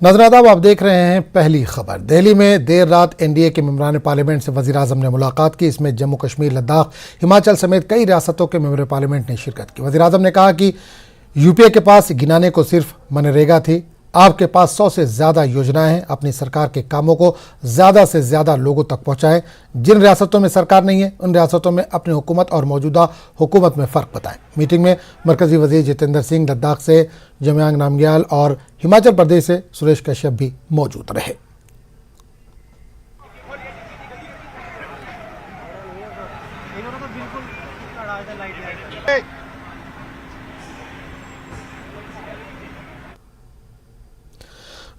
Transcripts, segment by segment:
नाज़रीन, आप देख रहे हैं पहली खबर। दिल्ली में देर रात एनडीए के मेंबरान पार्लियामेंट से वज़ीर आज़म ने मुलाकात की। इसमें जम्मू कश्मीर, लद्दाख, हिमाचल समेत कई रियासतों के मेंबर पार्लियामेंट ने शिरकत की। वज़ीर आज़म ने कहा कि यूपीए के पास गिनाने को सिर्फ मनरेगा थी, आपके पास 100 से ज़्यादा योजनाएं हैं। अपनी सरकार के कामों को ज़्यादा से ज़्यादा लोगों तक पहुँचाएं। जिन रियासतों में सरकार नहीं है उन रियासतों में अपनी हुकूमत और मौजूदा हुकूमत में फ़र्क बताएं। मीटिंग में मरकज़ी वज़ीर जितेंद्र सिंह, लद्दाख से जमयांग नामग्याल और हिमाचल प्रदेश से सुरेश कश्यप भी मौजूद रहे।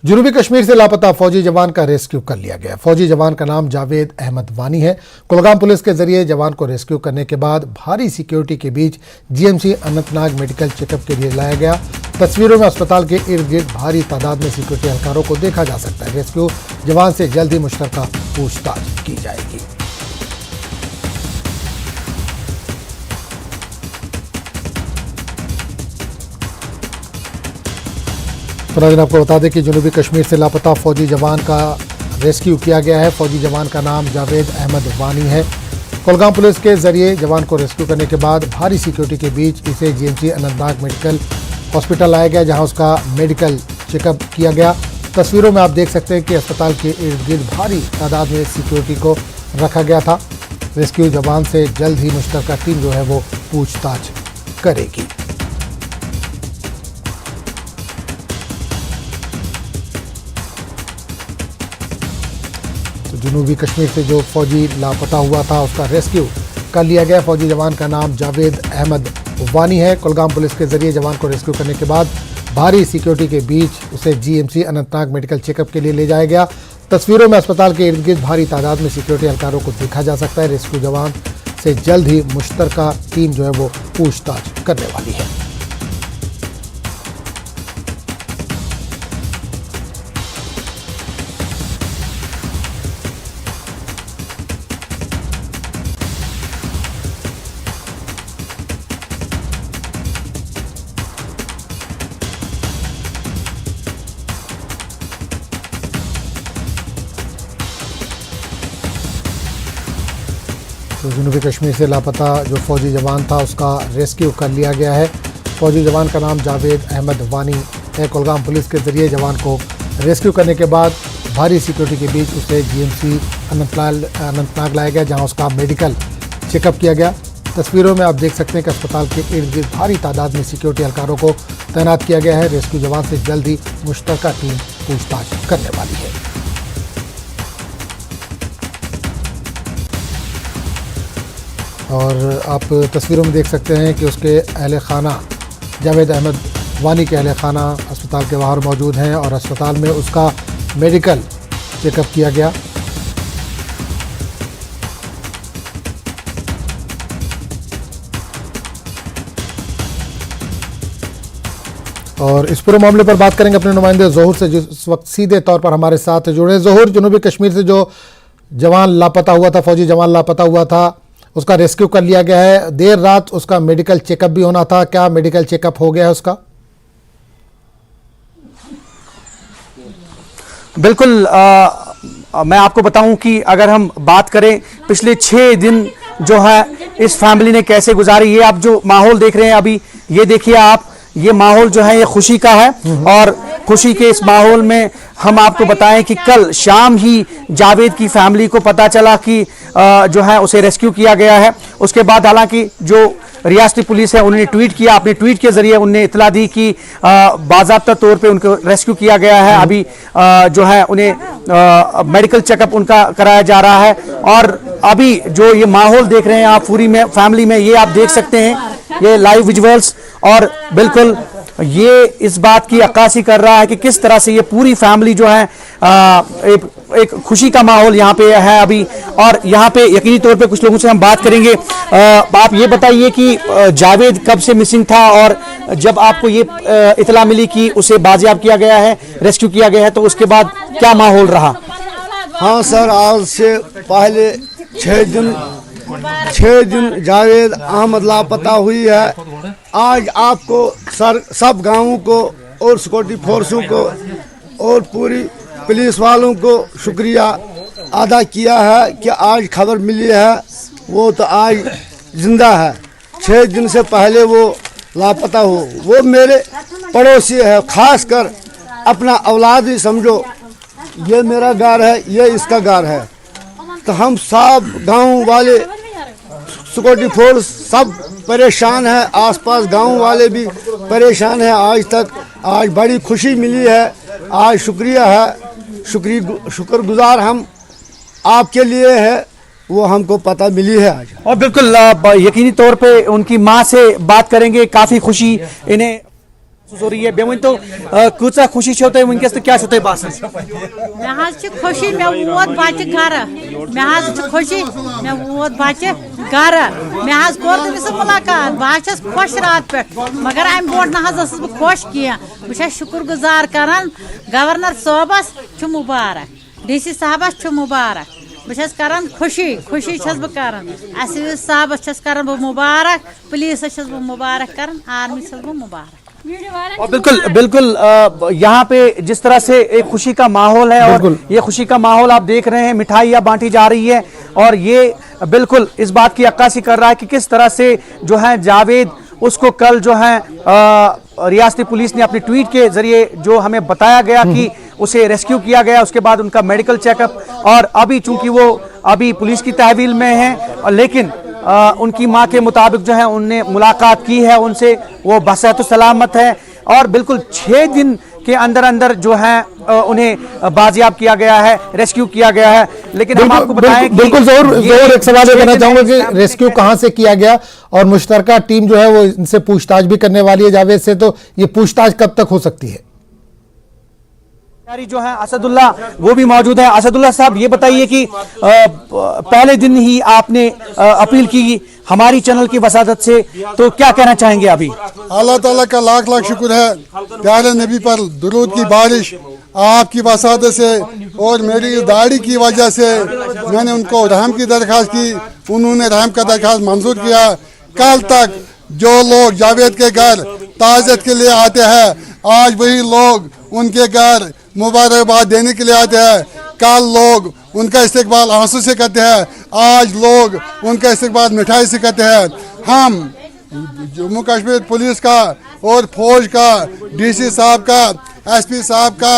जनूबी कश्मीर से लापता फौजी जवान का रेस्क्यू कर लिया गया। फौजी जवान का नाम जावेद अहमद वानी है। कुलगाम पुलिस के जरिए जवान को रेस्क्यू करने के बाद भारी सिक्योरिटी के बीच जीएमसी अनंतनाग मेडिकल चेकअप के लिए लाया गया। तस्वीरों में अस्पताल के इर्द गिर्द भारी तादाद में सिक्योरिटी एहलकारों को देखा जा सकता है। रेस्क्यू जवान से जल्द ही मुश्तरका पूछताछ की जाएगी। आपको बता दें कि जनूबी कश्मीर से लापता फौजी जवान का रेस्क्यू किया गया है। फौजी जवान का नाम जावेद अहमद वानी है। कुलगाम पुलिस के जरिए जवान को रेस्क्यू करने के बाद भारी सिक्योरिटी के बीच इसे जीएमसी अनंतनाग मेडिकल हॉस्पिटल लाया गया, जहां उसका मेडिकल चेकअप किया गया। तस्वीरों में आप देख सकते हैं कि अस्पताल के इर्द गिर्द भारी तादाद में सिक्योरिटी को रखा गया था। रेस्क्यू जवान से जल्द ही मुश्तरका टीम जो है वो पूछताछ करेगी। तो जनूबी कश्मीर से जो फौजी लापता हुआ था उसका रेस्क्यू कर लिया गया। फौजी जवान का नाम जावेद अहमद वानी है। कुलगाम पुलिस के जरिए जवान को रेस्क्यू करने के बाद भारी सिक्योरिटी के बीच उसे जीएमसी अनंतनाग मेडिकल चेकअप के लिए ले जाया गया। तस्वीरों में अस्पताल के इर्द गिर्द भारी तादाद में सिक्योरिटी एहलकारों को देखा जा सकता है। रेस्क्यू जवान से जल्द ही मुश्तरका टीम जो है वो पूछताछ करने वाली है। तो जनूबी कश्मीर से लापता जो फौजी जवान था उसका रेस्क्यू कर लिया गया है। फौजी जवान का नाम जावेद अहमद वानी है। कुलगाम पुलिस के जरिए जवान को रेस्क्यू करने के बाद भारी सिक्योरिटी के बीच उसे जीएमसी अनंतनाग लाया गया, जहां उसका मेडिकल चेकअप किया गया। तस्वीरों में आप देख सकते हैं कि अस्पताल के इर्द गिर्द भारी तादाद में सिक्योरिटी एहलकारों को तैनात किया गया है। रेस्क्यू जवान से जल्द ही मुश्तरका टीम पूछताछ करने वाली है। और आप तस्वीरों में देख सकते हैं कि उसके अहले खाना जावेद अहमद वानी के अहले खाना अस्पताल के बाहर मौजूद हैं और अस्पताल में उसका मेडिकल चेकअप किया गया। और इस पूरे मामले पर बात करेंगे अपने नुमाइंदे ज़ोहर से, जो इस वक्त सीधे तौर पर हमारे साथ जुड़े। ज़ोहर, जनूबी कश्मीर से जो जवान लापता हुआ था, फौजी जवान लापता हुआ था, उसका रेस्क्यू कर लिया गया है। देर रात उसका मेडिकल चेकअप भी होना था, क्या मेडिकल चेकअप हो गया है उसका? बिल्कुल। मैं आपको बताऊं कि अगर हम बात करें पिछले 6 दिन जो है इस फैमिली ने कैसे गुजारी, ये आप जो माहौल देख रहे हैं अभी, ये देखिए आप, ये माहौल जो है ये खुशी का है। और खुशी के इस माहौल में हम आपको बताएं कि कल शाम ही जावेद की फैमिली को पता चला कि जो है उसे रेस्क्यू किया गया है। उसके बाद हालांकि जो रियासती पुलिस है उन्होंने ट्वीट किया, अपने ट्वीट के जरिए उन्हें इतला दी कि बाज़ाब्ता तौर पे उनको रेस्क्यू किया गया है। अभी जो है उन्हें मेडिकल चेकअप उनका कराया जा रहा है। और अभी जो ये माहौल देख रहे हैं आप पूरी में फैमिली में, ये आप देख सकते हैं, ये लाइव विजुअल्स, और बिल्कुल ये इस बात की अक्कासी कर रहा है कि किस तरह से ये पूरी फैमिली जो है एक खुशी का माहौल यहाँ पे है अभी। और यहाँ पे यकीनी तौर पे कुछ लोगों से हम बात करेंगे। आप ये बताइए कि जावेद कब से मिसिंग था, और जब आपको ये इतला मिली कि उसे बाजियाब किया गया है, रेस्क्यू किया गया है, तो उसके बाद क्या माहौल रहा? हाँ सर, आज से पहले 6 दिन जावेद अहमद लापता हुई है। आज आपको सर सब गांवों को और सिक्योरिटी फोर्सों को और पूरी पुलिस वालों को शुक्रिया अदा किया है कि आज खबर मिली है। वो तो आज जिंदा है, 6 दिन से पहले वो लापता हो। वो मेरे पड़ोसी है, खास कर अपना औलाद ही समझो। ये मेरा घर है, ये इसका घर है। तो हम सब गांव वाले, सिक्योरिटी फोर्स सब परेशान है, आसपास गांव वाले भी परेशान है। आज बड़ी खुशी मिली है, आज शुक्रिया है, शुक्रगुजार हम आपके लिए है, वो हमको पता मिली है आज। और बिल्कुल यकीनी तौर पे उनकी माँ से बात करेंगे, काफी खुशी इन्हें महसूस हो रही है। बेवन तो कूचा खुशी होते वनकस तो क्या होते बास मे खुशी मे वोत बच्चे घर मे खुशी मे वोत बच्चे घर मे कोर तमिस मुलाकात बस खुश रात पे मगर अम ब्रोट न खुश कह बह शुक्र गुजार कर गवर्नर साहबस मुबारक, DC साहबस मुबारक। बस कर खुशी खुशी बह कर साहबस कर बह मुबारक, पुलिस बह मुबारक कर, आर्मी बह मुबारक। और बिल्कुल यहाँ पे जिस तरह से एक खुशी का माहौल है और ये खुशी का माहौल आप देख रहे हैं, मिठाइयाँ बांटी जा रही है और ये बिल्कुल इस बात की अक्कासी कर रहा है कि किस तरह से जो है जावेद, उसको कल जो है रियासती पुलिस ने अपने ट्वीट के जरिए जो हमें बताया गया कि उसे रेस्क्यू किया गया, उसके बाद उनका मेडिकल चेकअप, और अभी चूंकि वो अभी पुलिस की तहवील में है, लेकिन उनकी मां के मुताबिक जो है उनने मुलाकात की है उनसे, वो बसेहत सलामत है और बिल्कुल 6 दिन के अंदर अंदर जो है उन्हें बाजियाब किया गया है, रेस्क्यू किया गया है। लेकिन हम आपको बताएं कि बिल्कुल ज़रूर एक सवाल करना चाहूंगा कि रेस्क्यू कहां से किया गया और मुश्तरका टीम जो है वो इनसे पूछताछ भी करने वाली है जावेद से, तो ये पूछताछ कब तक हो सकती है? जो है असदुल्ला वो भी मौजूद है। असदुल्ला साहब, ये बताइए कि पहले दिन ही आपने अपील की हमारी चैनल की वसादत से, तो क्या कहना चाहेंगे अभी? अल्लाह ताला का लाख लाख शुक्र है, प्यारे नबी पर दुरूद की बारिश आपकी वसादत से और मेरी दाढ़ी की वजह से मैंने उनको रहम की दरख्वास्त की, उन्होंने रहम का दरख्वास्त मंजूर किया। कल तक जो लोग जावेद के घर ताज़ियत के लिए आते हैं, आज वही लोग उनके घर मुबारकबाद देने के लिए आते हैं। कल लोग उनका इस्तकबाल आंसू से करते हैं, आज लोग उनका इस्तकबाल मिठाई से करते हैं। हम जम्मू कश्मीर पुलिस का और फौज का, DC साहब का, SP साहब का,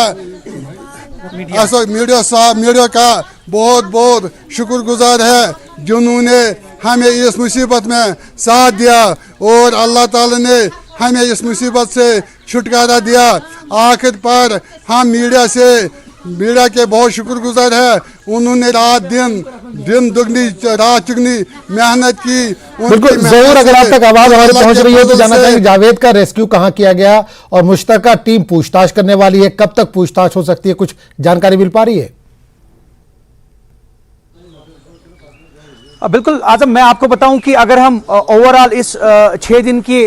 मीडिया का बहुत बहुत शुक्रगुजार है जिन्होंने हमें इस मुसीबत में साथ दिया और अल्लाह ताला ने हमें इस मुसीबत से छुटकारा दिया। आखिर पर हम मीडिया के बहुत शुक्रगुजार है, उन्होंने रात दिन दुगनी रात चुगनी मेहनत की। बिल्कुल जरूर, अगर आप तक आवाज हमारी पहुंच रही है तो जानना चाहेंगे जावेद का रेस्क्यू कहां किया गया और मुश्तरका टीम पूछताछ करने वाली है, कब तक पूछताछ हो सकती है, कुछ जानकारी मिल पा रही है? बिल्कुल आजम, मैं आपको बताऊं कि अगर हम ओवरऑल इस 6 दिन की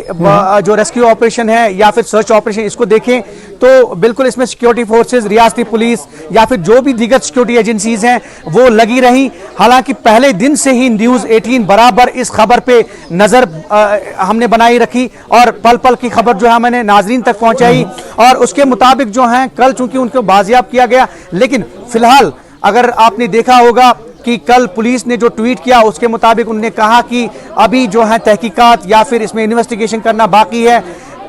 जो रेस्क्यू ऑपरेशन है या फिर सर्च ऑपरेशन इसको देखें तो बिल्कुल इसमें सिक्योरिटी फोर्सेस, रियासती पुलिस या फिर जो भी दीगर सिक्योरिटी एजेंसीज हैं वो लगी रही। हालांकि पहले दिन से ही न्यूज़ 18 बराबर इस खबर पे नज़र हमने बनाई रखी और पल पल की खबर जो है मैंने नाजरीन तक पहुंचाई और उसके मुताबिक जो है कल चूंकि उनको बाजियाब किया गया, लेकिन फिलहाल अगर आपने देखा होगा कि कल पुलिस ने जो ट्वीट किया उसके मुताबिक उन्होंने कहा कि अभी जो है तहकीकात या फिर इसमें इन्वेस्टिगेशन करना बाकी है,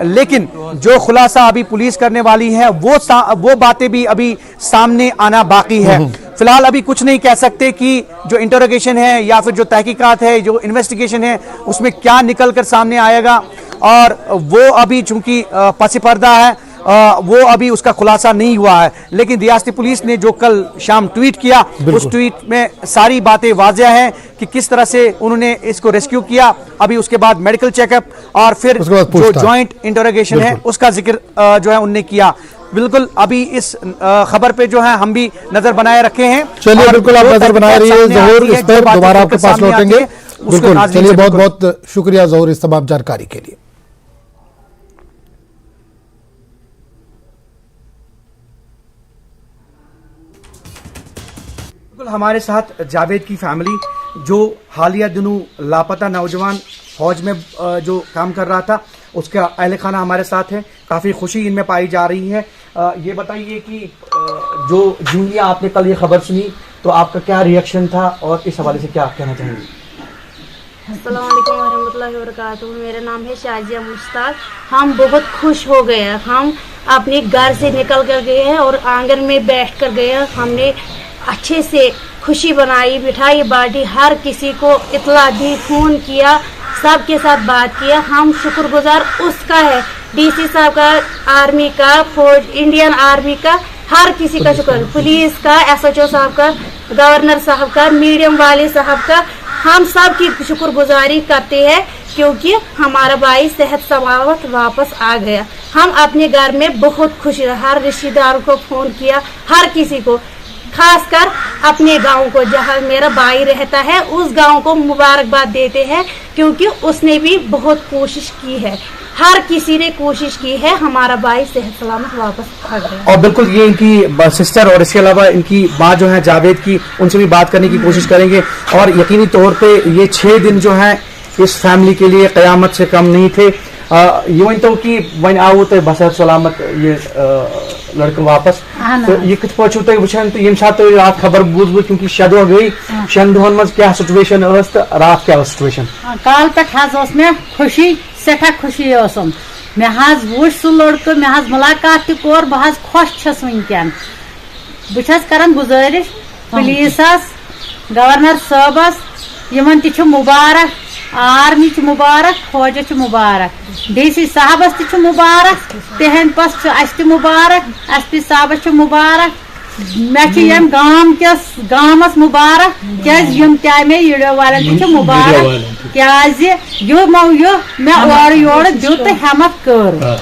लेकिन जो खुलासा अभी पुलिस करने वाली है वो बातें भी अभी सामने आना बाकी है। फिलहाल अभी कुछ नहीं कह सकते कि जो इंटरोगेशन है या फिर जो तहकीकात है, जो इन्वेस्टिगेशन है उसमें क्या निकल कर सामने आएगा और वो अभी चूंकि पसी पर्दा है वो अभी उसका खुलासा नहीं हुआ है। लेकिन रियासती पुलिस ने जो कल शाम ट्वीट किया उस ट्वीट में सारी बातें वाज़ेह हैं कि किस तरह से उन्होंने इसको रेस्क्यू किया। अभी उसके बाद मेडिकल चेकअप और फिर जो जॉइंट इंटरोगेशन है उसका जिक्र जो है उन्होंने किया। बिल्कुल अभी इस खबर पे जो है हम भी नजर बनाए रखे हैं। चलिए बिल्कुल आप नजर बनाए रहिए ज़हूर, इस पर दोबारा आपके पास लौटेंगे। बिल्कुल चलिए, बहुत बहुत शुक्रिया ज़हूर इस तमाम जानकारी के लिए। हमारे साथ जावेद की फैमिली जो हालिया दिनों लापता नौजवान फौज में जो काम कर रहा था उसका अहल खाना हमारे साथ है। काफ़ी खुशी इनमें पाई जा रही है। ये बताइए कि जो यूं ही आपने कल ये खबर सुनी तो आपका क्या रिएक्शन था और इस हवाले से क्या कहना चाहेंगे? अस्सलाम वालेकुम रहमतुल्लाहि व बरकातुहू। मेरा नाम है शाजिया मुश्ताक। हम बहुत खुश हो गए हैं। हम अपने घर से निकल कर गए हैं और आंगन में बैठ कर गए हैं। हमने अच्छे से खुशी बनाई, मिठाई बांटी, हर किसी को इतला दी, फोन किया, सबके साथ बात किया। हम शुक्रगुजार उसका है, डीसी साहब का, आर्मी का, फौज, इंडियन आर्मी का, हर किसी का शुक्र, पुलिस का, एसएचओ साहब का, गवर्नर साहब का, मीडियम वाले साहब का, हम सब की शुक्रगुजारी करते हैं क्योंकि हमारा भाई सेहत सलामत वापस आ गया। हम अपने घर में बहुत खुश हैं। हर रिश्तेदार को फोन किया, हर किसी को, खासकर अपने गांव को जहां मेरा भाई रहता है उस गांव को मुबारकबाद देते हैं क्योंकि उसने भी बहुत कोशिश की है। हर किसी ने कोशिश की है, हमारा भाई सेहत सलामत वापस आ गया। और बिल्कुल ये इनकी सिस्टर और इसके अलावा इनकी माँ जो है जावेद की, उनसे भी बात करने की कोशिश करेंगे। और यकीनी तौर पे ये 6 दिन जो है इस फैमिली के लिए कयामत से कम नहीं थे। ये वन तो कि वन आओ तो बसर सलामत ये लड़का वापस तो ये कित पहुंचो तो वुचान तो यम साथ रात खबर बूझ क्योंकि शदो गई शन दोहन मज क्या सिचुएशन रात क्या सिचुएशन काल पे मे खुशी सठा खुशी मे वो सह लड़कं मे मुलाकात तौर बह खुश छस वनकन बस कर गुजारिश पुलिसस गवर्नर साहबस यमन ति मुबारक, आर्मी मुबारक, फौज मुबारक, डीसी साहबस ति मुबारक, तहन पस अस मुबारक, एसपी साहबस मुबारक, मे गाम किस गामस मुबारक क्या तमे वीडियो वाले ति मुबारक क्या यो मे और योर दुत हेमत कर।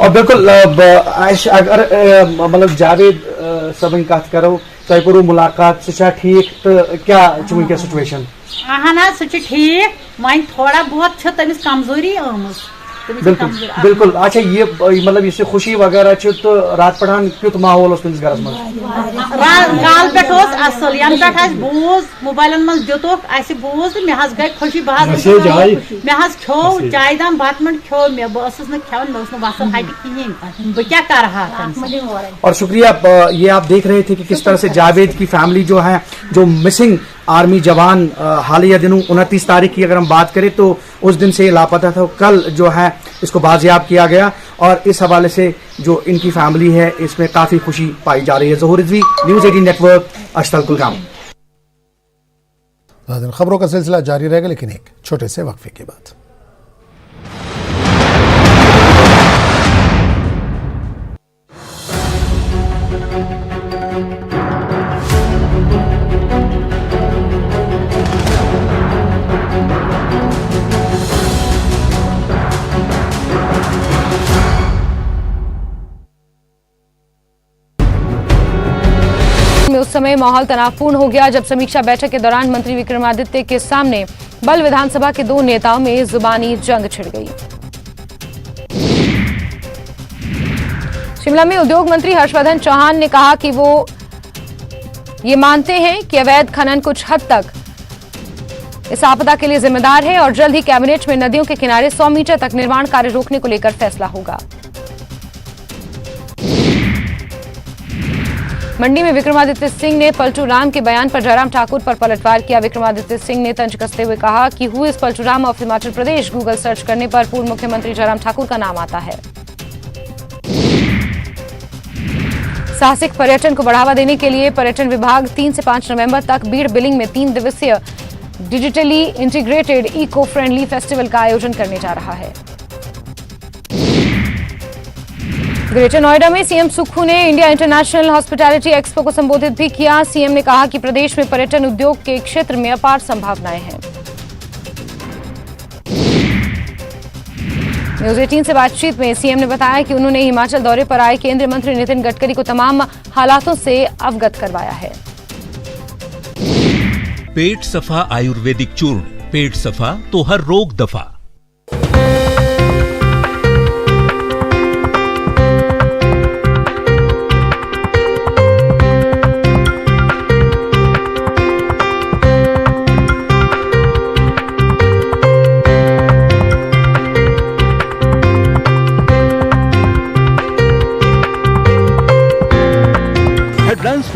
और बिल्कुल अगर मतलब जावेद सबन कत करो तय करो मुलाकात सह ठीक तो क्या वनकस सिचुएशन? अहन सह ठीक, वन थोड़ा बहुत तमिस कमजोरी आमज। बिल्कुल बिल्कुल। अच्छा ये मतलब इससे खुशी वगैरह तो रात पठान क्युत माहौल घर काल पे असल यन पे बूज मोबाइल मज दुतुक बूज मे गई खुशी मे खो चाय दाम बत मंड खो मे बस खेवन मे वसन हट कहें बह क्या कर। और शुक्रिया। ये आप देख रहे थे कि किस तरह से जावेद की फैमिली जो है, जो मिसिंग आर्मी जवान हालिया दिनों 29 तारीख की अगर हम बात करें तो उस दिन से लापता था, कल जो है इसको बाजियाब किया गया और इस हवाले से जो इनकी फैमिली है इसमें काफी खुशी पाई जा रही है। ज़हूर रिजवी, न्यूज़ 18 नेटवर्क, अश्तल कुलगाम। खबरों का सिलसिला जारी रहेगा लेकिन एक छोटे से वक्फे के बाद। उस समय माहौल तनावपूर्ण हो गया जब समीक्षा बैठक के दौरान मंत्री विक्रमादित्य के सामने बल विधानसभा के 2 नेताओं में जुबानी जंग छिड़ गई। शिमला में उद्योग मंत्री हर्षवर्धन चौहान ने कहा कि वो ये मानते हैं कि अवैध खनन कुछ हद तक इस आपदा के लिए जिम्मेदार है और जल्द ही कैबिनेट में नदियों के किनारे 100 मीटर तक निर्माण कार्य रोकने को लेकर फैसला होगा। मंडी में विक्रमादित्य सिंह ने पलटू राम के बयान पर जयराम ठाकुर पर पलटवार किया। विक्रमादित्य सिंह ने तंज कसते हुए कहा कि who is Paltu Ram of Himachal Pradesh, Google search करने पर पूर्व मुख्यमंत्री जयराम ठाकुर का नाम आता है। साहसिक पर्यटन को बढ़ावा देने के लिए पर्यटन विभाग 3 से 5 नवंबर तक बीड़ बिलिंग में 3 दिवसीय digitally integrated eco friendly festival का आयोजन करने जा रहा है। ग्रेटर नोएडा में सीएम सुक्खू ने इंडिया इंटरनेशनल हॉस्पिटैलिटी एक्सपो को संबोधित भी किया। सीएम ने कहा कि प्रदेश में पर्यटन उद्योग के क्षेत्र में अपार संभावनाएं हैं। न्यूज़ 18 से बातचीत में सीएम ने बताया कि उन्होंने हिमाचल दौरे पर आए केंद्रीय मंत्री नितिन गडकरी को तमाम हालातों से अवगत करवाया है। पेट सफा आयुर्वेदिक चूर्ण, पेट सफा तो हर रोग दफा।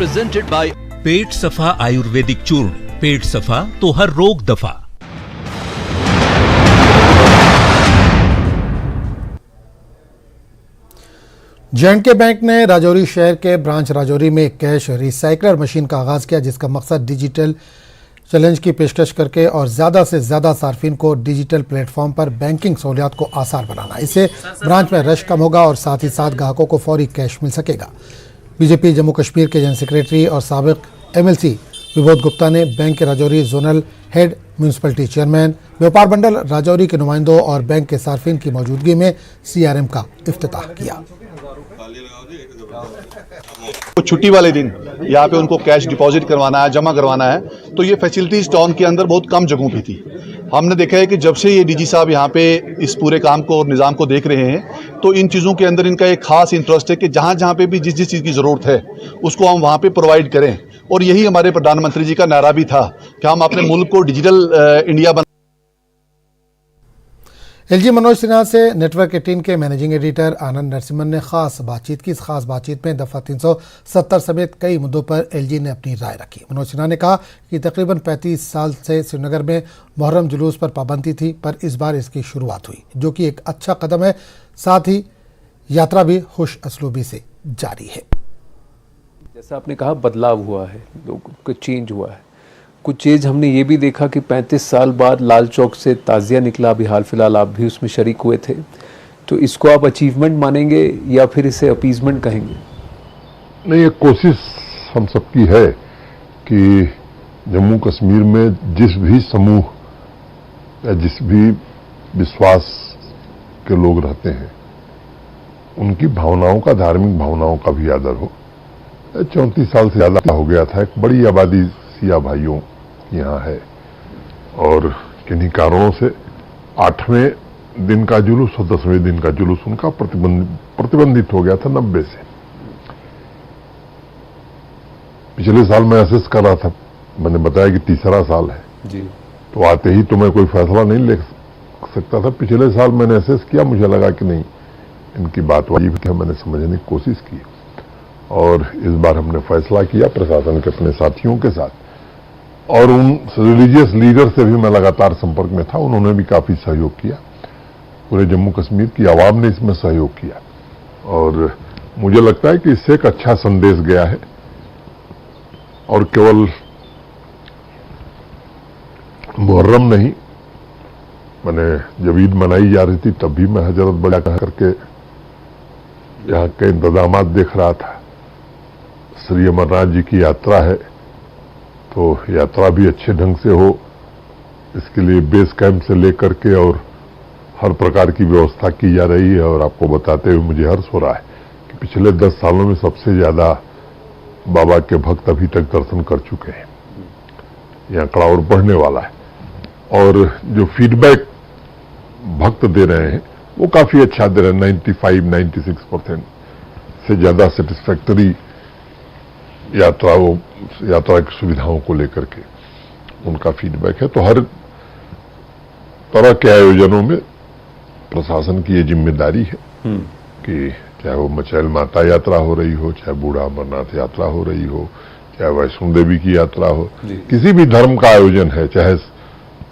प्रेजेंटेड बाय पेट सफा आयुर्वेदिक चूर्ण। पेट सफा तो हर रोग दफा। J&K बैंक ने राजौरी शहर के ब्रांच राजौरी में एक कैश रिसाइकलर मशीन का आगाज किया, जिसका मकसद डिजिटल चैलेंज की पेशकश करके और ज़्यादा से ज़्यादा सार्फिन को डिजिटल प्लेटफॉर्म पर बैंकिंग सहूलियात को आसान बनाना। इससे ब्रांच में रश कम होगा और साथ ही साथ ग्राहकों को फौरी कैश मिल सकेगा। बीजेपी जम्मू कश्मीर के जनरल सेक्रेटरी और साबिक MLC विबोध गुप्ता ने बैंक के Rajouri zonal head, municipality chairman, व्यापार मंडल राजौरी के नुमाइंदों और बैंक के सार्फिन की मौजूदगी में CRM का इफ्तिताह किया। तो छुट्टी वाले दिन यहाँ पे उनको कैश डिपॉजिट करवाना है, जमा करवाना है, तो ये फैसिलिटीज टाउन के अंदर बहुत कम जगहों पे थी। हमने देखा है कि जब से ये DG साहब यहाँ पे इस पूरे काम को और निज़ाम को देख रहे हैं, तो इन चीज़ों के अंदर इनका एक खास इंटरेस्ट है कि जहाँ जहाँ पे भी जिस जिस चीज़ की ज़रूरत है उसको हम वहाँ पे प्रोवाइड करें। और यही हमारे प्रधानमंत्री जी का नारा भी था कि हम अपने मुल्क को डिजिटल इंडिया बना। LG मनोज सिन्हा से नेटवर्क 18 के मैनेजिंग एडिटर आनंद नरसिम्हन ने खास बातचीत की। इस खास बातचीत में दफ़ा 370 समेत कई मुद्दों पर LG ने अपनी राय रखी। मनोज सिन्हा ने कहा कि तकरीबन 35 साल से श्रीनगर में मुहर्रम जुलूस पर पाबंदी थी, पर इस बार इसकी शुरुआत हुई, जो कि एक अच्छा कदम है। साथ ही यात्रा भी खुश असलूबी से जारी है। जैसा आपने कहा, बदलाव हुआ है, लोगों को चेंज हुआ है। कुछ चीज़ हमने ये भी देखा कि 35 साल बाद लाल चौक से ताज़िया निकला, अभी हाल फिलहाल आप भी उसमें शरीक हुए थे, तो इसको आप अचीवमेंट मानेंगे या फिर इसे अपीजमेंट कहेंगे? नहीं, एक कोशिश हम सबकी है कि जम्मू कश्मीर में जिस भी समूह या जिस भी विश्वास के लोग रहते हैं, उनकी भावनाओं का, धार्मिक भावनाओं का भी आदर हो। 34 साल से ज़्यादा हो गया था, एक बड़ी आबादी सिया भाइयों यहाँ है और किन्हीं कारणों से 8वें दिन का जुलूस और 10वें दिन का जुलूस उनका प्रतिबंधित हो गया था 90 से। पिछले साल मैं असेस कर रहा था, मैंने बताया कि तीसरा साल है जी, तो आते ही तो मैं कोई फैसला नहीं ले सकता था। पिछले साल मैंने असेस किया, मुझे लगा कि नहीं, इनकी बात वाजिब है, मैंने समझने की कोशिश की और इस बार हमने फैसला किया प्रशासन के अपने साथियों के साथ। और उन रिलीजियस लीडर से भी मैं लगातार संपर्क में था, उन्होंने भी काफ़ी सहयोग किया। पूरे जम्मू कश्मीर की आवाम ने इसमें सहयोग किया और मुझे लगता है कि इससे एक अच्छा संदेश गया है। और केवल मुहर्रम नहीं, मैंने जब ईद मनाई जा रही थी तब भी मैं हजरत बड़ा करके यहाँ के इंतजाम देख रहा था। श्री अमरनाथ जी की यात्रा है, तो यात्रा भी अच्छे ढंग से हो, इसके लिए बेस कैंप से लेकर के और हर प्रकार की व्यवस्था की जा रही है। और आपको बताते हुए मुझे हर्ष हो रहा है कि पिछले 10 सालों में सबसे ज़्यादा बाबा के भक्त अभी तक दर्शन कर चुके हैं। यह आंकड़ा और बढ़ने वाला है और जो फीडबैक भक्त दे रहे हैं वो काफ़ी अच्छा दे रहे हैं। 95-96% से ज़्यादा सेटिस्फैक्टरी यात्रा की सुविधाओं को लेकर के उनका फीडबैक है। तो हर तरह के आयोजनों में प्रशासन की ये जिम्मेदारी है कि चाहे वो मचैल माता यात्रा हो रही हो, चाहे बूढ़ा अमरनाथ यात्रा हो रही हो, चाहे वैष्णो देवी की यात्रा हो, किसी भी धर्म का आयोजन है, चाहे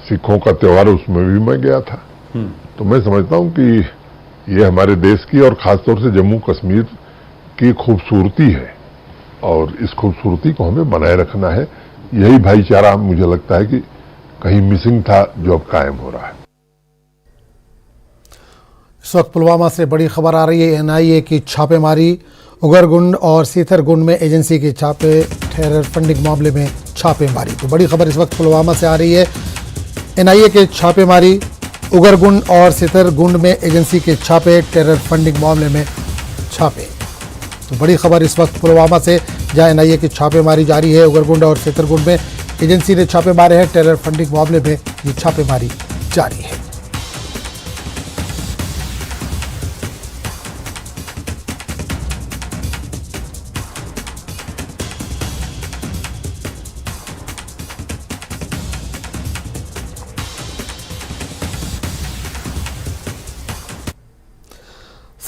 सिखों का त्योहार, उसमें भी मैं गया था। तो मैं समझता हूं कि ये हमारे देश की और खासतौर से जम्मू कश्मीर की खूबसूरती है और इस खूबसूरती को हमें बनाए रखना है। यही भाईचारा मुझे लगता है कि कहीं मिसिंग था, जो अब कायम हो रहा है। इस वक्त पुलवामा से बड़ी खबर आ रही है। NIA की छापेमारी, उगरगुंड और सीथरगुंड में एजेंसी के छापे, टेरर फंडिंग मामले में छापेमारी। तो बड़ी खबर इस वक्त पुलवामा से आ रही है। NIA के छापेमारी, उगरगुंड और सीथरगुंड में एजेंसी के छापे, टेरर फंडिंग मामले में छापे। तो बड़ी खबर इस वक्त पुलवामा से, जहां NIA की छापेमारी जारी है। उगरगुंड और सीथरगुंड में एजेंसी ने छापे मारे हैं, टेरर फंडिंग मामले में ये छापेमारी जारी है।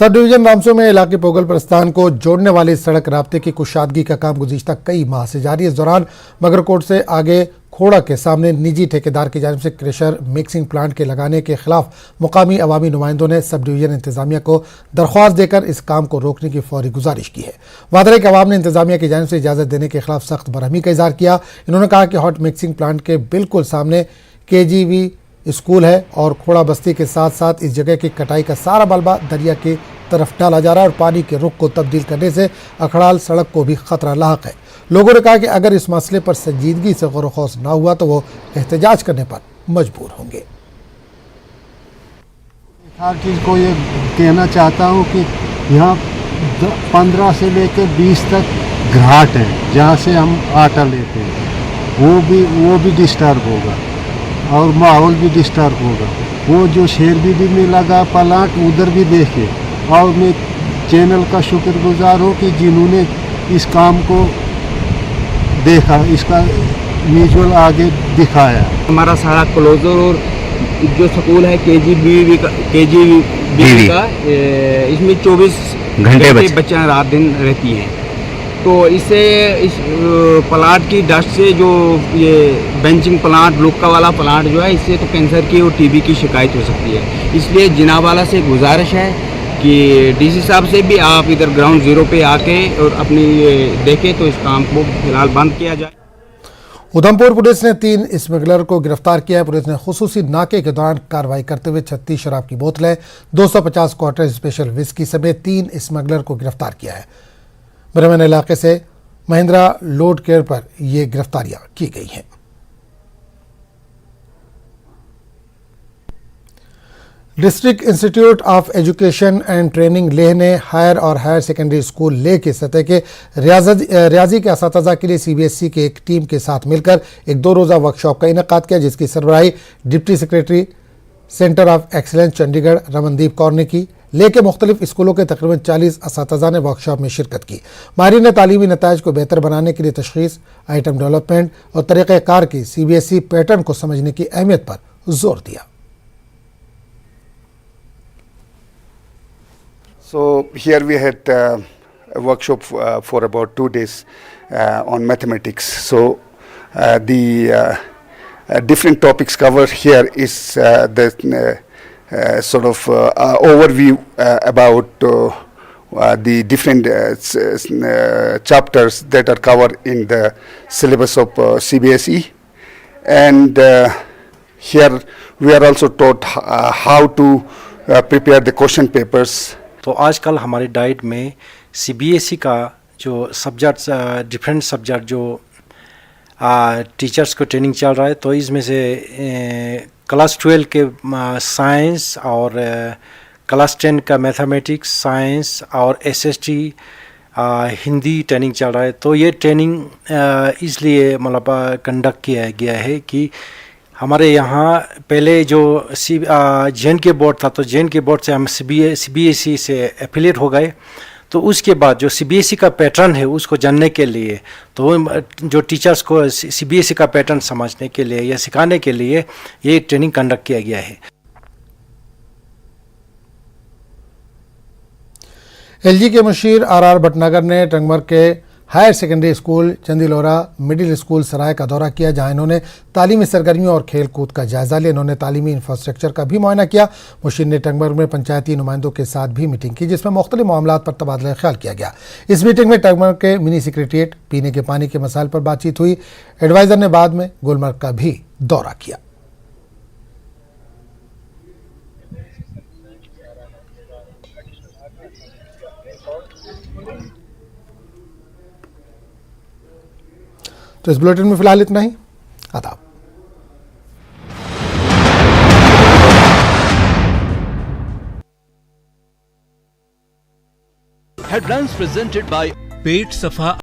सब डिवीजन रामसू में इलाके पोगल प्रस्थान को जोड़ने वाली सड़क राब्ते की कुशादगी का काम गुज़िश्ता कई माह से जारी है। इस दौरान मगरकोट से आगे खोड़ा के सामने निजी ठेकेदार की जानिब से क्रेशर मिक्सिंग प्लांट के लगाने के खिलाफ मुकामी अवामी नुमाइंदों ने सब डिवीजन इंतजामिया को दरख्वास्त देकर इस काम को रोकने की फौरी गुजारिश की है। वादरे के अवाम ने इंतजामिया की जानिब से इजाज़त देने के खिलाफ सख्त बरहमी का इजहार किया। इन्होंने कहा कि हॉट मिक्सिंग प्लांट के बिल्कुल सामने KGV स्कूल है और खोड़ा बस्ती के साथ साथ इस जगह की कटाई का सारा मलबा दरिया की तरफ डाला जा रहा है और पानी के रुख को तब्दील करने से अखड़ाल सड़क को भी खतरा लाहक है। लोगों ने कहा कि अगर इस मसले पर संजीदगी से गौर खौस न हुआ तो वो एहतजाज करने पर मजबूर होंगे। हर चीज़ को ये कहना चाहता हूँ कि यहाँ 15 से लेकर 20 तक घाट है जहाँ से हम आटा लेते हैं, वो भी डिस्टर्ब होगा और माहौल भी डिस्टर्ब होगा। वो जो शेरबीबी में लगा प्लांट उधर भी देखे और मैं चैनल का शुक्रगुजार हूँ कि जिन्होंने इस काम को देखा, इसका विजुअल आगे दिखाया। हमारा सारा क्लोजर और जो स्कूल है KGB का इसमें 24 घंटे बच्चे रात दिन रहती हैं। तो इससे इस प्लांट की डस्ट से जो ये बेंचिंग प्लांट लुक्का वाला प्लांट जो है, इससे तो कैंसर की और TB की शिकायत हो सकती है। इसलिए जनाबवाला से गुजारिश है कि DC साहब से भी आप इधर ग्राउंड जीरो पे आके और अपनी देखें तो इस काम को फिलहाल बंद किया जाए। उधमपुर पुलिस ने 3 स्मगलर को गिरफ्तार किया है। पुलिस ने खुसूसी नाके के दौरान कार्रवाई करते हुए 36 शराब की बोतलें, 250 क्वार्टर स्पेशल विस्की समेत 3 स्मगलर को गिरफ्तार किया है। ब्रह्मन इलाके से महिंद्रा लोड केयर पर ये गिरफ्तारियां की गई हैं। District institute of education and training Leh ने हायर और हायर सेकेंडरी स्कूल लेह के सतह के रियाजी के असातिज़ा के लिए CBSE के एक टीम के साथ मिलकर एक 2 रोज़ा वर्कशॉप का इनेकाद किया, जिसकी सरबराही deputy secretary centre of excellence Chandigarh Ramandeep Kaur ने की। लेह के मुख्तलिफ स्कूलों के तकरीबन 40 असातिज़ा ने वर्कशॉप में शिरकत की। माहिरीन ने तालीमी नताइज को बेहतर बनाने के लिए तशख़ीस, आइटम डेवलपमेंट और तरीक़ाकार की CBSE पैटर्न को समझने की अहमियत पर जोर दिया। So here we had a workshop for about 2 days on mathematics. So the different topics covered here is the sort of overview about the different chapters that are covered in the syllabus of CBSE, and here we are also taught how to prepare the question papers. तो आजकल हमारी diet में CBSE का जो subjects different subject जो teachers को training चल रहा है, तो इसमें से क्लास 12 के साइंस और क्लास 10 का मैथमेटिक्स, साइंस और SST हिंदी ट्रेनिंग चल रहा है। तो ये ट्रेनिंग इसलिए मतलब कंडक्ट किया गया है कि हमारे यहाँ पहले जो JNK बोर्ड था, तो JNK बोर्ड से हम CBSE से एफिलिएट हो गए। तो उसके बाद जो CBSE का पैटर्न है उसको जानने के लिए, तो जो टीचर्स को CBSE का पैटर्न समझने के लिए या सिखाने के लिए ये ट्रेनिंग कंडक्ट किया गया है। LG के मुशीर RR भटनागर ने टंगमर के higher secondary school Chandilora middle school Sarai का दौरा किया, जहां इन्होंने तालीमी सरगर्मियों और खेल कूद का जायजा लिया। इन्होंने तालीमी इंफ्रास्ट्रक्चर का भी मुआयना किया। मुशीर ने टंगमर में पंचायती नुमाइंदों के साथ भी मीटिंग की, जिसमें मुख्तलिफ मामलात पर तबादला ख्याल किया गया। इस मीटिंग में टंगमर के मिनी सेक्रेटरीट, पीने के पानी के मसाइल पर बातचीत हुई। एडवाइज़र ने बाद में गुलमर्ग का भी दौरा किया। तो इस बुलेटिन में फिलहाल इतना ही। आदाब। हेडलाइंस प्रेजेंटेड बाय पेट सफा